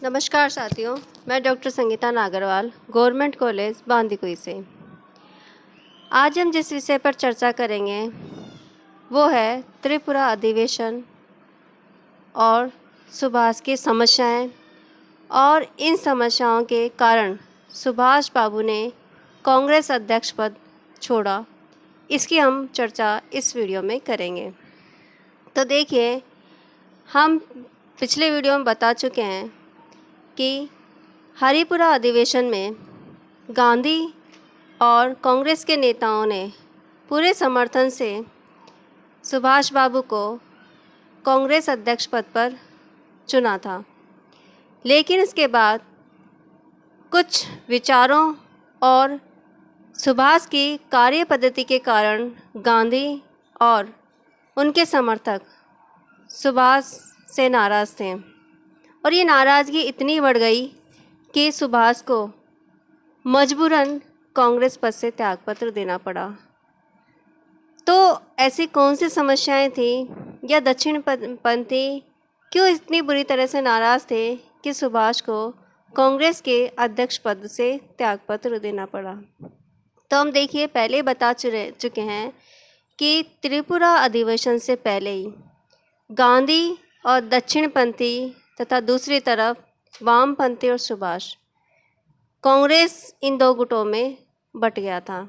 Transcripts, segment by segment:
नमस्कार साथियों, मैं doctor Sangeeta Nagarwal, government college Bandikui से। आज हम जिस विषय पर चर्चा करेंगे वो है त्रिपुरा अधिवेशन और सुभाष की समस्याएं और इन समस्याओं के कारण सुभाष बाबू ने कांग्रेस अध्यक्ष पद छोड़ा। इसकी हम चर्चा इस वीडियो में करेंगे। तो देखिए, हम पिछले वीडियो में बता चुके हैं कि हरिपुरा अधिवेशन में गांधी और कांग्रेस के नेताओं ने पूरे समर्थन से सुभाष बाबू को कांग्रेस अध्यक्ष पद पर चुना था। लेकिन इसके बाद कुछ विचारों और सुभाष की कार्य पद्धति के कारण गांधी और उनके समर्थक सुभाष से नाराज़ थे और ये नाराज़गी इतनी बढ़ गई कि सुभाष को मजबूरन कांग्रेस पद से त्यागपत्र देना पड़ा। तो ऐसी कौन सी समस्याएं थी या दक्षिणपंथी क्यों इतनी बुरी तरह से नाराज़ थे कि सुभाष को कांग्रेस के अध्यक्ष पद से त्यागपत्र देना पड़ा। तो हम देखिए, पहले बता चुके हैं कि त्रिपुरा अधिवेशन से पहले ही गांधी और दक्षिणपंथी तथा दूसरी तरफ वामपंथी और सुभाष, कांग्रेस इन दो गुटों में बट गया था।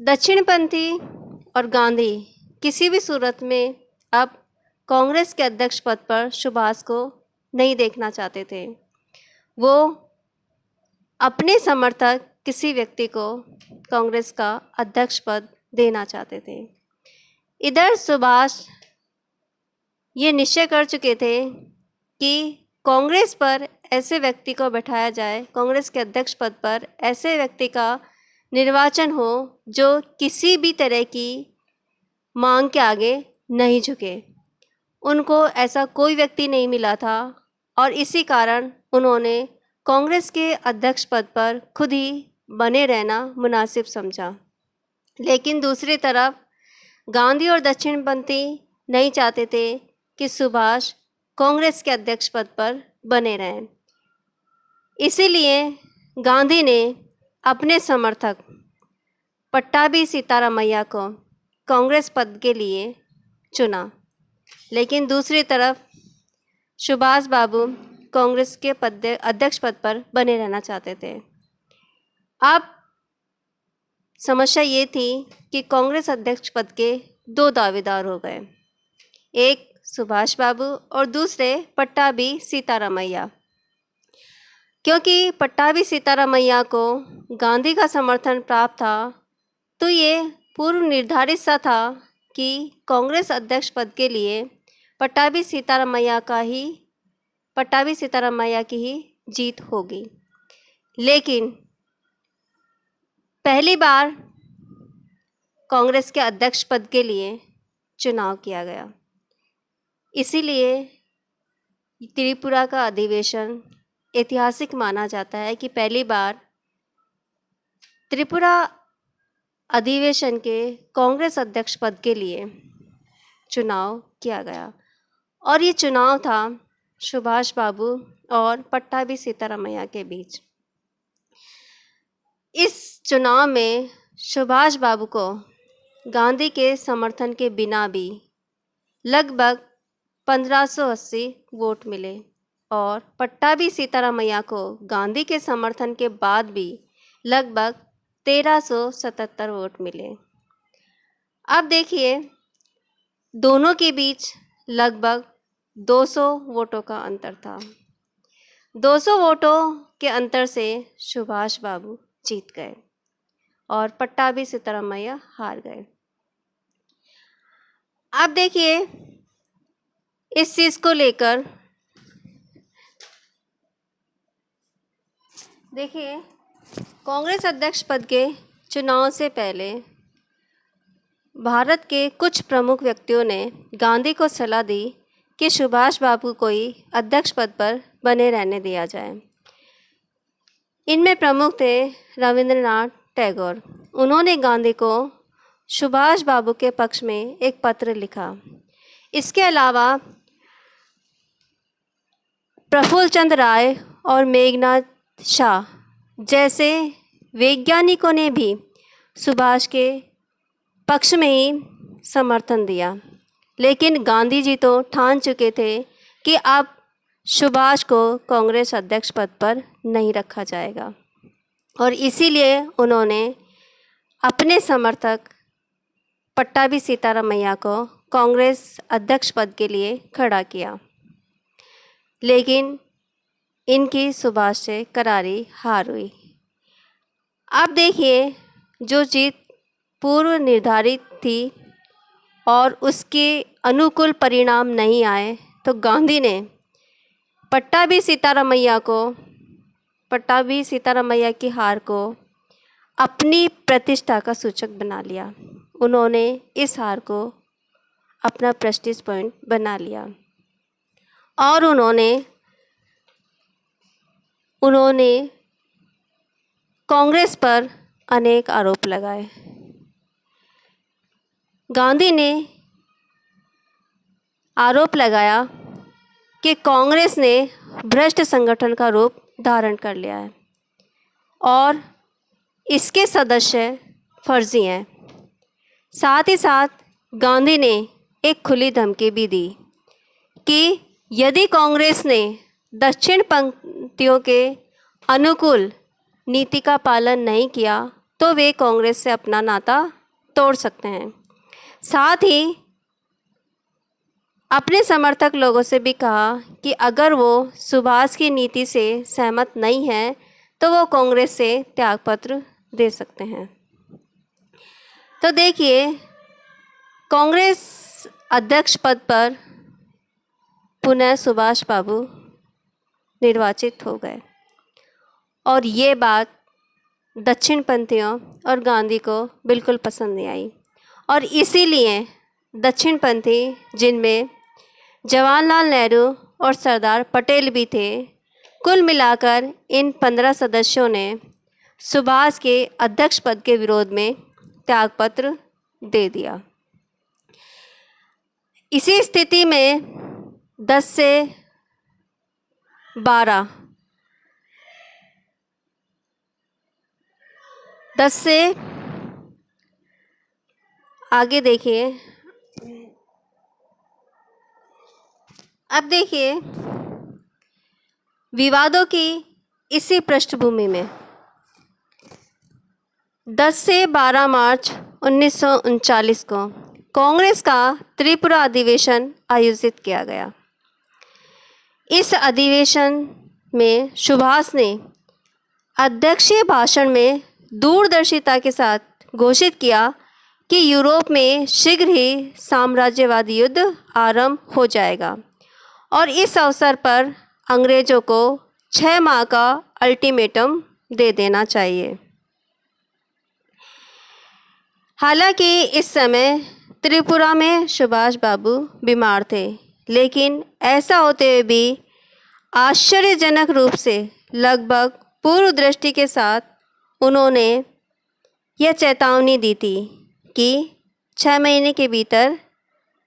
दक्षिणपंथी और गांधी किसी भी सूरत में अब कांग्रेस के अध्यक्ष पद पर सुभाष को नहीं देखना चाहते थे। वो अपने समर्थक किसी व्यक्ति को कांग्रेस का अध्यक्ष पद देना चाहते थे। इधर सुभाष ये निश्चय कर चुके थे कि कांग्रेस पर ऐसे व्यक्ति को बैठाया जाए, कांग्रेस के अध्यक्ष पद पर ऐसे व्यक्ति का निर्वाचन हो जो किसी भी तरह की मांग के आगे नहीं झुके। उनको ऐसा कोई व्यक्ति नहीं मिला था और इसी कारण उन्होंने कांग्रेस के अध्यक्ष पद पर खुद ही बने रहना मुनासिब समझा। लेकिन दूसरी तरफ गांधी और दक्षिणपंथी नहीं चाहते थे कि सुभाष कांग्रेस के अध्यक्ष पद पर बने रहें। इसीलिए गांधी ने अपने समर्थक पट्टाभी सीतारामैया को कांग्रेस पद के लिए चुना। लेकिन दूसरी तरफ सुभाष बाबू कांग्रेस के अध्यक्ष पद पर बने रहना चाहते थे। अब समस्या ये थी कि कांग्रेस अध्यक्ष पद के दो दावेदार हो गए, एक सुभाष बाबू और दूसरे पट्टाभी सीतारामैया। क्योंकि पट्टाभी सीतारामैया को गांधी का समर्थन प्राप्त था, तो ये पूर्व निर्धारित सा था कि कांग्रेस अध्यक्ष पद के लिए पट्टाभी सीतारामैया की ही जीत होगी। लेकिन पहली बार कांग्रेस के अध्यक्ष पद के लिए चुनाव किया गया। इसीलिए त्रिपुरा का अधिवेशन ऐतिहासिक माना जाता है कि पहली बार त्रिपुरा अधिवेशन के कांग्रेस अध्यक्ष पद के लिए चुनाव किया गया और ये चुनाव था सुभाष बाबू और पट्टाभी सीतारामैया के बीच। इस चुनाव में सुभाष बाबू को गांधी के समर्थन के बिना भी लगभग 1580 वोट मिले और पट्टाभी सीतारामैया को गांधी के समर्थन के बाद भी लगभग 1377 वोट मिले। अब देखिए, दोनों के बीच लगभग 200 वोटों का अंतर था। 200 वोटों के अंतर से सुभाष बाबू जीत गए और पट्टाभी सीतारामैया हार गए। अब देखिए, इस चीज़ को लेकर देखिए, कांग्रेस अध्यक्ष पद के चुनाव से पहले भारत के कुछ प्रमुख व्यक्तियों ने गांधी को सलाह दी कि सुभाष बाबू को ही अध्यक्ष पद पर बने रहने दिया जाए। इनमें प्रमुख थे रविंद्रनाथ टैगोर। उन्होंने गांधी को सुभाष बाबू के पक्ष में एक पत्र लिखा। इसके अलावा प्रफुल्ल चंद्र राय और मेघनाथ शाह जैसे वैज्ञानिकों ने भी सुभाष के पक्ष में ही समर्थन दिया, लेकिन गांधी जी तो ठान चुके थे कि अब सुभाष को कांग्रेस अध्यक्ष पद पर नहीं रखा जाएगा, और इसीलिए उन्होंने अपने समर्थक पट्टाभी सीतारामैया को कांग्रेस अध्यक्ष पद के लिए खड़ा किया, लेकिन इनकी सुभाष से करारी हार हुई। अब देखिए, जो जीत पूर्व निर्धारित थी और उसके अनुकूल परिणाम नहीं आए, तो गांधी ने पट्टाभी सीतारामैया की हार को अपनी प्रतिष्ठा का सूचक बना लिया। उन्होंने इस हार को अपना प्रेस्टीज पॉइंट बना लिया और उन्होंने कांग्रेस पर अनेक आरोप लगाए। गांधी ने आरोप लगाया कि कांग्रेस ने भ्रष्ट संगठन का रूप धारण कर लिया है और इसके सदस्य फर्जी हैं। साथ ही साथ गांधी ने एक खुली धमकी भी दी कि यदि कांग्रेस ने दक्षिण पंथियों के अनुकूल नीति का पालन नहीं किया तो वे कांग्रेस से अपना नाता तोड़ सकते हैं। साथ ही अपने समर्थक लोगों से भी कहा कि अगर वो सुभाष की नीति से सहमत नहीं है तो वो कांग्रेस से त्यागपत्र दे सकते हैं। तो देखिए, कांग्रेस अध्यक्ष पद पर पुनः सुभाष बाबू निर्वाचित हो गए और ये बात दक्षिणपंथियों और गांधी को बिल्कुल पसंद नहीं आई, और इसीलिए दक्षिणपंथी, जिनमें जवाहरलाल नेहरू और सरदार पटेल भी थे, कुल मिलाकर इन 15 सदस्यों ने सुभाष के अध्यक्ष पद के विरोध में त्यागपत्र दे दिया। इसी स्थिति में 10 से 12 देखिए, अब देखिए विवादों की इसी पृष्ठभूमि में 10 से 12 मार्च 1939 को कांग्रेस का त्रिपुरा अधिवेशन आयोजित किया गया। इस अधिवेशन में सुभाष ने अध्यक्षीय भाषण में दूरदर्शिता के साथ घोषित किया कि यूरोप में शीघ्र ही साम्राज्यवादी युद्ध आरंभ हो जाएगा और इस अवसर पर अंग्रेजों को 6 माह का अल्टीमेटम दे देना चाहिए। हालांकि इस समय त्रिपुरा में सुभाष बाबू बीमार थे, लेकिन ऐसा होते हुए भी आश्चर्यजनक रूप से लगभग पूर्व दृष्टि के साथ उन्होंने यह चेतावनी दी थी कि 6 महीने के भीतर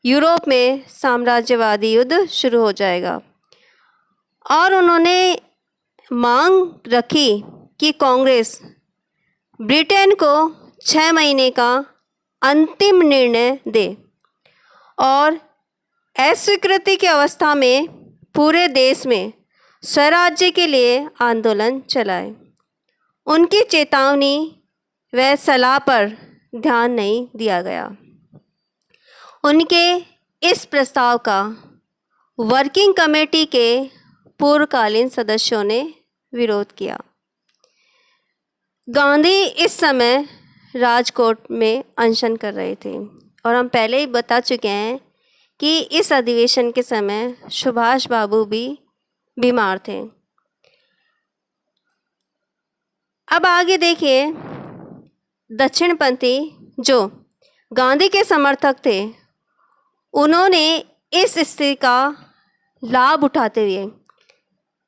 यूरोप में साम्राज्यवादी युद्ध शुरू हो जाएगा, और उन्होंने मांग रखी कि कांग्रेस ब्रिटेन को 6 महीने का अंतिम निर्णय दे और अस्वीकृति की अवस्था में पूरे देश में स्वराज्य के लिए आंदोलन चलाए। उनकी चेतावनी व सलाह पर ध्यान नहीं दिया गया। उनके इस प्रस्ताव का वर्किंग कमेटी के पूर्वकालीन सदस्यों ने विरोध किया। गांधी इस समय राजकोट में अनशन कर रहे थे और हम पहले ही बता चुके हैं कि इस अधिवेशन के समय सुभाष बाबू भी बीमार थे। अब आगे देखिए, दक्षिणपंथी जो गांधी के समर्थक थे, उन्होंने इस स्थिति का लाभ उठाते हुए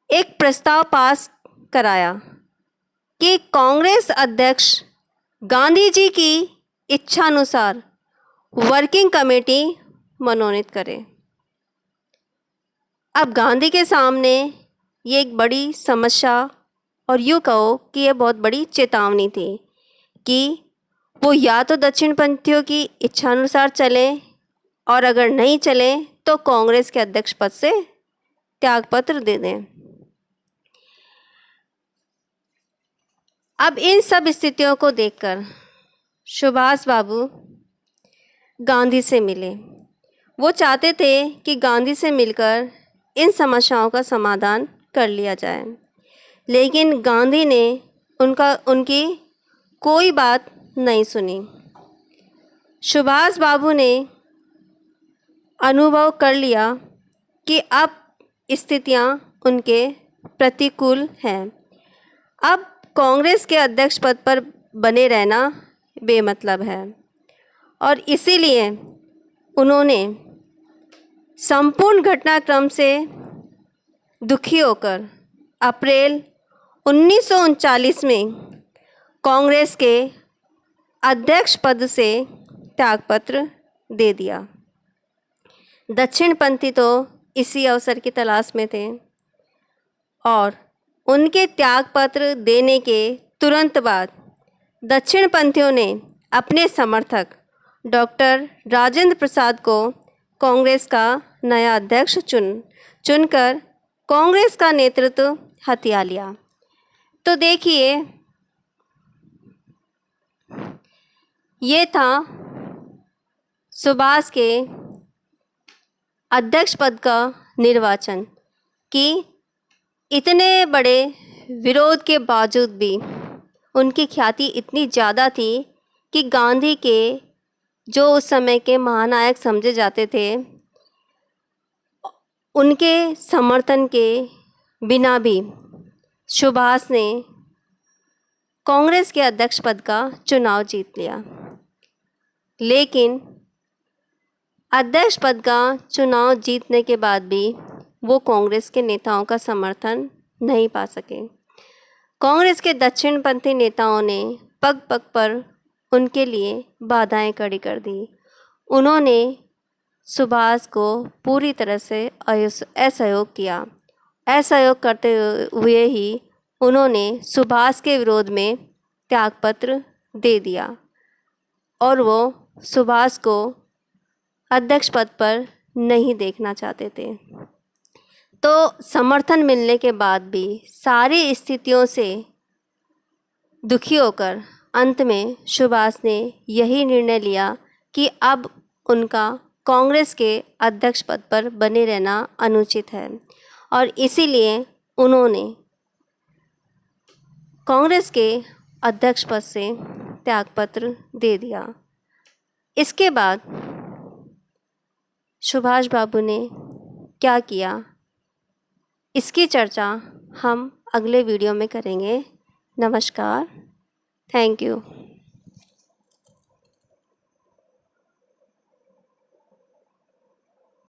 एक प्रस्ताव पास कराया कि कांग्रेस अध्यक्ष गांधी जी की इच्छानुसार वर्किंग कमेटी मनोनीत करे। अब गांधी के सामने ये एक बड़ी समस्या और यूँ कहो कि ये बहुत बड़ी चेतावनी थी कि वो या तो दक्षिणपंथियों की इच्छानुसार चलें और अगर नहीं चलें तो कांग्रेस के अध्यक्ष पद से त्यागपत्र दे दें। अब इन सब स्थितियों को देखकर सुभाष बाबू गांधी से मिले। वो चाहते थे कि गांधी से मिलकर इन समस्याओं का समाधान कर लिया जाए, लेकिन गांधी ने उनकी कोई बात नहीं सुनी। सुभाष बाबू ने अनुभव कर लिया कि अब स्थितियां उनके प्रतिकूल हैं। अब कांग्रेस के अध्यक्ष पद पर बने रहना बेमतलब है और इसीलिए उन्होंने संपूर्ण घटनाक्रम से दुखी होकर अप्रैल 1939 में कांग्रेस के अध्यक्ष पद से त्यागपत्र दे दिया। दक्षिणपंथी तो इसी अवसर की तलाश में थे और उनके त्यागपत्र देने के तुरंत बाद दक्षिणपंथियों ने अपने समर्थक डॉक्टर राजेंद्र प्रसाद को कांग्रेस का नया अध्यक्ष चुनकर कांग्रेस का नेतृत्व हथिया लिया। तो देखिए, ये था सुभाष के अध्यक्ष पद का निर्वाचन कि इतने बड़े विरोध के बावजूद भी उनकी ख्याति इतनी ज़्यादा थी कि गांधी के जो उस समय के महानायक समझे जाते थे, उनके समर्थन के बिना भी सुभाष ने कांग्रेस के अध्यक्ष पद का चुनाव जीत लिया। लेकिन अध्यक्ष पद का चुनाव जीतने के बाद भी वो कांग्रेस के नेताओं का समर्थन नहीं पा सके। कांग्रेस के दक्षिणपंथी नेताओं ने पग पग पर उनके लिए बाधाएं खड़ी कर दी। उन्होंने सुभाष को पूरी तरह से असहयोग किया। असहयोग करते हुए ही उन्होंने सुभाष के विरोध में त्यागपत्र दे दिया और वो सुभाष को अध्यक्ष पद पर नहीं देखना चाहते थे। तो समर्थन मिलने के बाद भी सारी स्थितियों से दुखी होकर अंत में सुभाष ने यही निर्णय लिया कि अब उनका कांग्रेस के अध्यक्ष पद पर बने रहना अनुचित है और इसीलिए उन्होंने कांग्रेस के अध्यक्ष पद से त्यागपत्र दे दिया। इसके बाद सुभाष बाबू ने क्या किया, इसकी चर्चा हम अगले वीडियो में करेंगे। नमस्कार, थैंक यू।